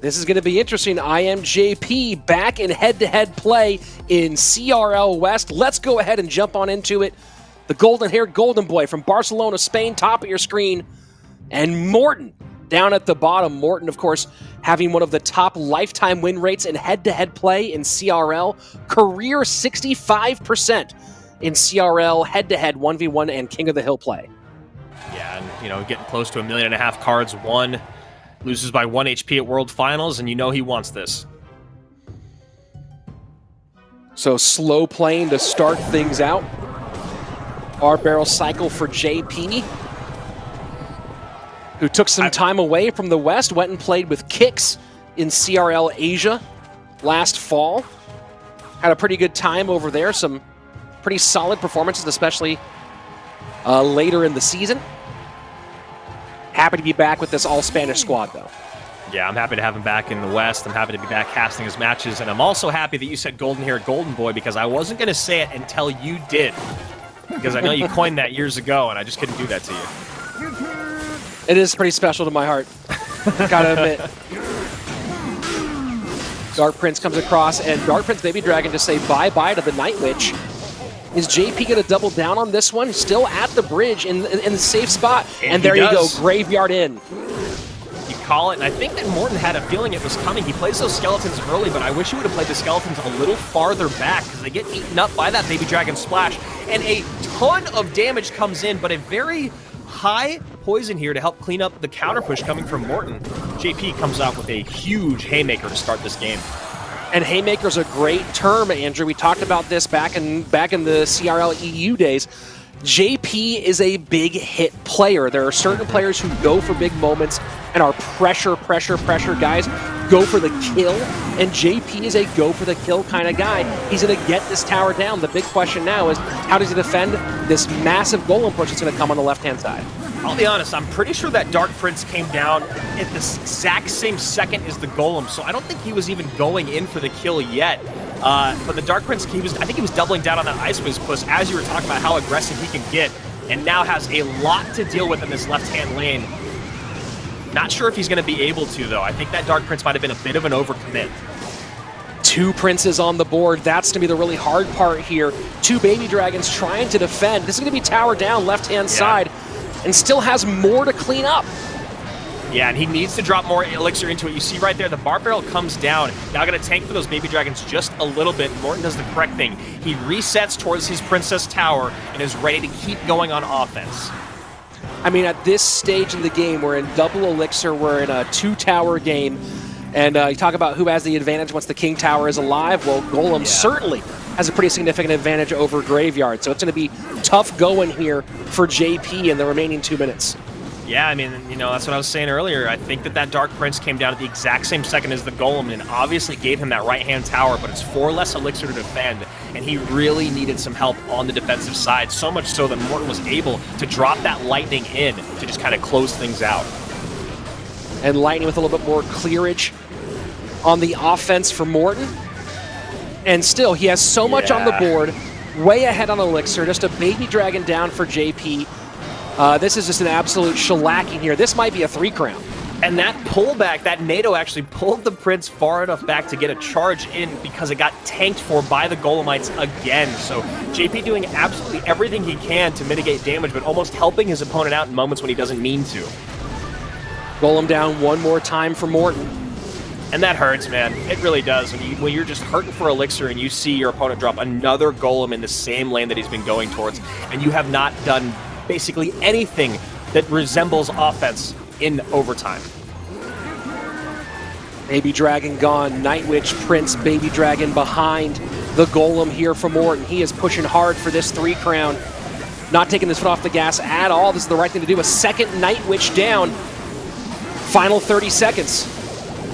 This is going to be interesting. Iamjp back in head-to-head play in CRL West. Let's go ahead and jump on into it. The golden-haired golden boy from Barcelona, Spain, top of your screen. And Morten down at the bottom. Morten, of course, having one of the top lifetime win rates in head-to-head play in CRL. Career 65% in CRL head-to-head 1v1 and King of the Hill play. Yeah, and getting close to 1.5 million cards won. Loses by 1 HP at World Finals, and he wants this. So slow playing to start things out. R-barrel cycle for JP, who took some time away from the West, went and played with Kicks in CRL Asia last fall. Had a pretty good time over there. Some pretty solid performances, especially later in the season. Happy to be back with this all-Spanish squad, though. Yeah, I'm happy to have him back in the West. I'm happy to be back casting his matches, and I'm also happy that you said golden-haired golden boy, because I wasn't going to say it until you did. Because I know you coined that years ago, and I just couldn't do that to you. It is pretty special to my heart, gotta admit. Dark Prince comes across, and Dark Prince Baby Dragon to say bye-bye to the Night Witch. Is JP going to double down on this one? Still at the bridge in the safe spot. And there you go, Graveyard in. You call it, and I think that Morten had a feeling it was coming. He plays those skeletons early, but I wish he would have played the skeletons a little farther back, because they get eaten up by that Baby Dragon Splash. And a ton of damage comes in, but a very high poison here to help clean up the counter push coming from Morten. JP comes out with a huge Haymaker to start this game. And Haymaker's a great term, Andrew. We talked about this back in the CRL EU days. JP is a big hit player. There are certain players who go for big moments and are pressure guys, go for the kill, and JP is a go for the kill kind of guy. He's going to get this tower down. The big question now is, how does he defend this massive golem push that's going to come on the left-hand side? I'll be honest, I'm pretty sure that Dark Prince came down at the exact same second as the golem, so I don't think he was even going in for the kill yet. But the Dark Prince, I think he was doubling down on that Ice Wiz push, as you were talking about how aggressive he can get, and now has a lot to deal with in this left-hand lane. Not sure if he's going to be able to, though. I think that Dark Prince might have been a bit of an overcommit. 2 Princes on the board. That's going to be the really hard part here. 2 Baby Dragons trying to defend. This is going to be tower down, left-hand side, and still has more to clean up. Yeah, and he needs to drop more elixir into it. You see right there, the bar barrel comes down. Now going to tank for those Baby Dragons just a little bit. Morten does the correct thing. He resets towards his Princess Tower and is ready to keep going on offense. I mean, at this stage in the game, we're in double elixir, we're in a 2-tower game, and you talk about who has the advantage once the King Tower is alive. Well, Golem certainly has a pretty significant advantage over Graveyard, so it's going to be tough going here for JP in the remaining 2 minutes. Yeah, I mean, that's what I was saying earlier. I think that Dark Prince came down at the exact same second as the Golem and obviously gave him that right-hand tower, but it's 4 less elixir to defend, and he really needed some help on the defensive side, so much so that Morten was able to drop that Lightning in to just kind of close things out. And Lightning with a little bit more clearage on the offense for Morten. And still, he has so much on the board, way ahead on elixir, just a Baby Dragon down for JP. This is just an absolute shellacking here. This might be a 3-crown. And that pullback, that NATO actually pulled the Prince far enough back to get a charge in because it got tanked for by the Golemites again. So JP doing absolutely everything he can to mitigate damage, but almost helping his opponent out in moments when he doesn't mean to. Golem down one more time for Morten. And that hurts, man. It really does. When you're just hurting for elixir and you see your opponent drop another Golem in the same lane that he's been going towards, and you have not done basically anything that resembles offense in overtime. Baby Dragon gone. Night Witch, Prince, Baby Dragon behind the Golem here for Morten. He is pushing hard for this 3-crown. Not taking his foot off the gas at all. This is the right thing to do. A second Night Witch down. Final 30 seconds.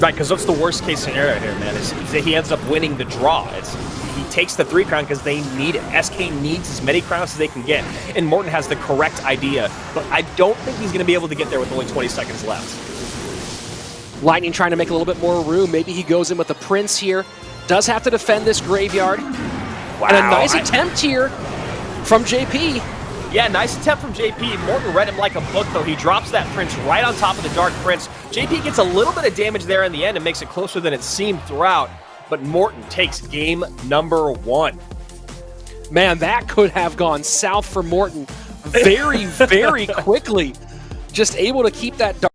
Right, because that's the worst case scenario here, man, is that he ends up winning the draw. He takes the 3-crown because they need it. SK needs as many crowns as they can get, and Morten has the correct idea, but I don't think he's going to be able to get there with only 20 seconds left. Lightning trying to make a little bit more room. Maybe he goes in with the Prince here. Does have to defend this Graveyard. Wow. And a nice attempt here from JP. Yeah, nice attempt from JP. Morten read him like a book, though. He drops that Prince right on top of the Dark Prince, JP gets a little bit of damage there in the end and makes it closer than it seemed throughout, but Morten takes game number 1. Man, that could have gone south for Morten very, very quickly. Just able to keep that dark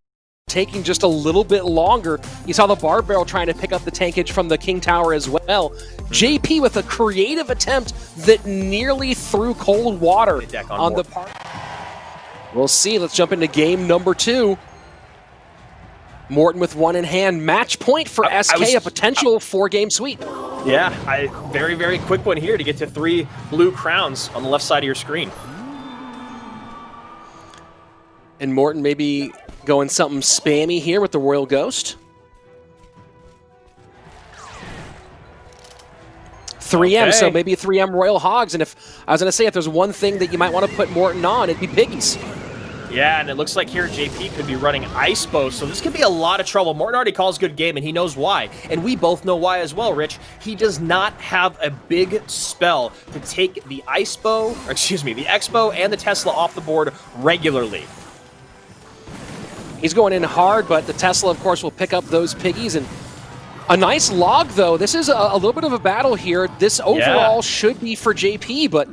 taking just a little bit longer. You saw the Barb Barrel trying to pick up the tankage from the King Tower as well. JP with a creative attempt that nearly threw cold water on the part. We'll see. Let's jump into game number 2. Morten with one in hand. Match point for SK, a potential 4-game sweep. Yeah, very, very quick one here to get to 3 blue crowns on the left side of your screen. And Morten maybe going something spammy here with the Royal Ghost. 3M, so maybe 3M Royal Hogs. And if I was going to say, if there's one thing that you might want to put Morten on, it'd be Piggies. Yeah, and it looks like here JP could be running Ice Bow, so this could be a lot of trouble. Morten already calls good game, and he knows why. And we both know why as well, Rich. He does not have a big spell to take the Ice Bow, or excuse me, the X-Bow and the Tesla off the board regularly. He's going in hard, but the Tesla, of course, will pick up those Piggies. And a nice log, though. This is a little bit of a battle here. This overall should be for JP, but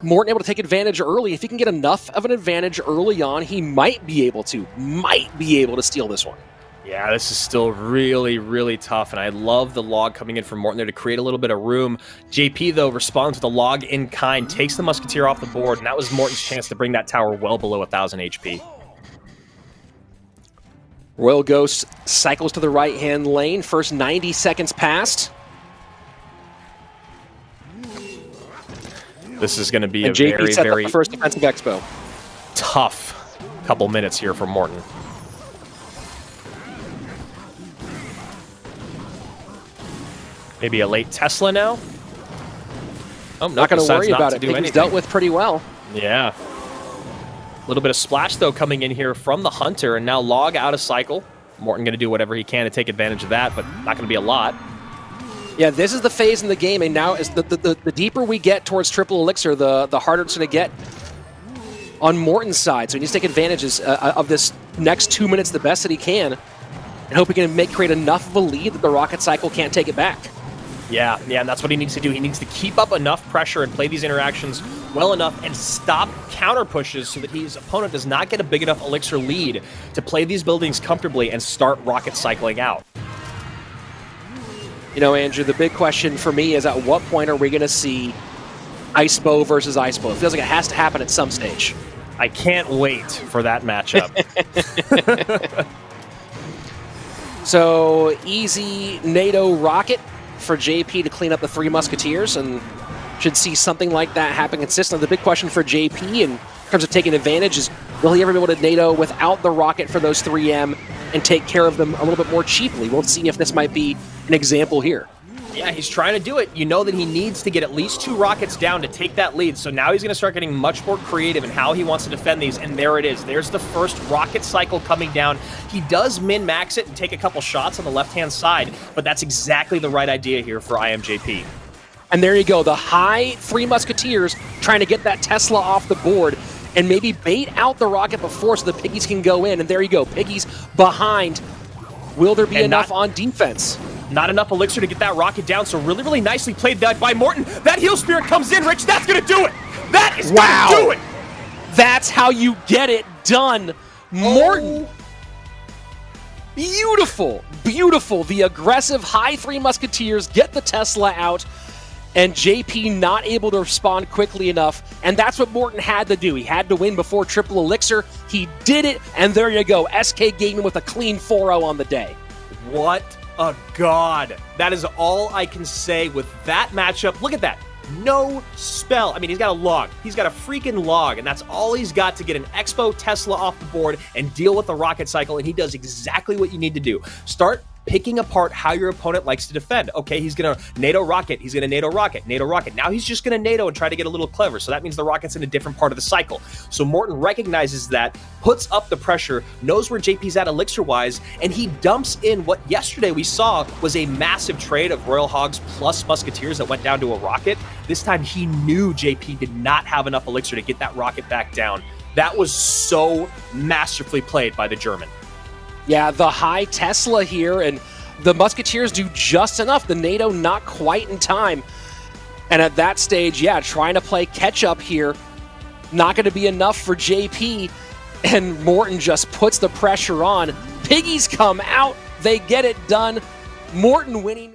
Morten able to take advantage early. If he can get enough of an advantage early on, he might be able to steal this one. Yeah, this is still really, really tough, and I love the log coming in from Morten there to create a little bit of room. JP, though, responds with a log in kind, takes the Musketeer off the board, and that was Morten's chance to bring that tower well below 1,000 HP. Royal Ghost cycles to the right-hand lane. First 90 seconds passed. This is going to be and a JP very, set very up the first defensive expo. Tough couple minutes here for Morten. Maybe a late Tesla now? Oh, not going to worry about it. He's dealt with pretty well. Yeah. A little bit of splash, though, coming in here from the Hunter, and now log out of cycle. Morten going to do whatever he can to take advantage of that, but not going to be a lot. Yeah, this is the phase in the game, and now as the deeper we get towards triple elixir, the harder it's going to get on Morten's side. So he needs to take advantages of this next 2 minutes the best that he can, and hope he can create enough of a lead that the rocket cycle can't take it back. Yeah, and that's what he needs to do. He needs to keep up enough pressure and play these interactions well enough and stop counter pushes so that his opponent does not get a big enough elixir lead to play these buildings comfortably and start rocket cycling out. You know, Andrew, the big question for me is at what point are we going to see Ice Bow versus Ice Bow? It feels like it has to happen at some stage. I can't wait for that matchup. So, easy NATO rocket for JP to clean up the 3 Musketeers, and should see something like that happen consistently. The big question for JP in terms of taking advantage is, will he ever be able to NATO without the rocket for those 3M and take care of them a little bit more cheaply? We'll see if this might be an example here. Yeah, he's trying to do it. You know that he needs to get at least 2 rockets down to take that lead, so now he's going to start getting much more creative in how he wants to defend these, and there it is. There's the first rocket cycle coming down. He does min-max it and take a couple shots on the left-hand side, but that's exactly the right idea here for Iamjp. And there you go, the high 3 Musketeers trying to get that Tesla off the board and maybe bait out the rocket before so the Piggies can go in, and there you go, Piggies behind. Will there be enough on defense? Not enough elixir to get that rocket down, so really, really nicely played that by Morten. That heal spirit comes in, Rich. That's going to do it. That is going to do it. That's how you get it done. Morten. Beautiful, beautiful. The aggressive high 3 Musketeers get the Tesla out, and JP not able to respond quickly enough. And that's what Morten had to do. He had to win before triple elixir. He did it, and there you go. SK Gaming with a clean 4-0 on the day. What a god. That is all I can say with that matchup. Look at that. No spell. I mean, he's got a log. He's got a freaking log, and that's all he's got to get an Expo Tesla off the board and deal with the rocket cycle, and he does exactly what you need to do. Start picking apart how your opponent likes to defend. Okay, he's going to NATO rocket. He's going to NATO rocket, NATO rocket. Now he's just going to NATO and try to get a little clever. So that means the rocket's in a different part of the cycle. So Morten recognizes that, puts up the pressure, knows where JP's at elixir-wise, and he dumps in what yesterday we saw was a massive trade of Royal Hogs plus Musketeers that went down to a rocket. This time he knew JP did not have enough elixir to get that rocket back down. That was so masterfully played by the German. Yeah, the high Tesla here, and the Musketeers do just enough. The NATO not quite in time. And at that stage, yeah, trying to play catch-up here, not going to be enough for JP, and Morten just puts the pressure on. Piggies come out, they get it done. Morten winning.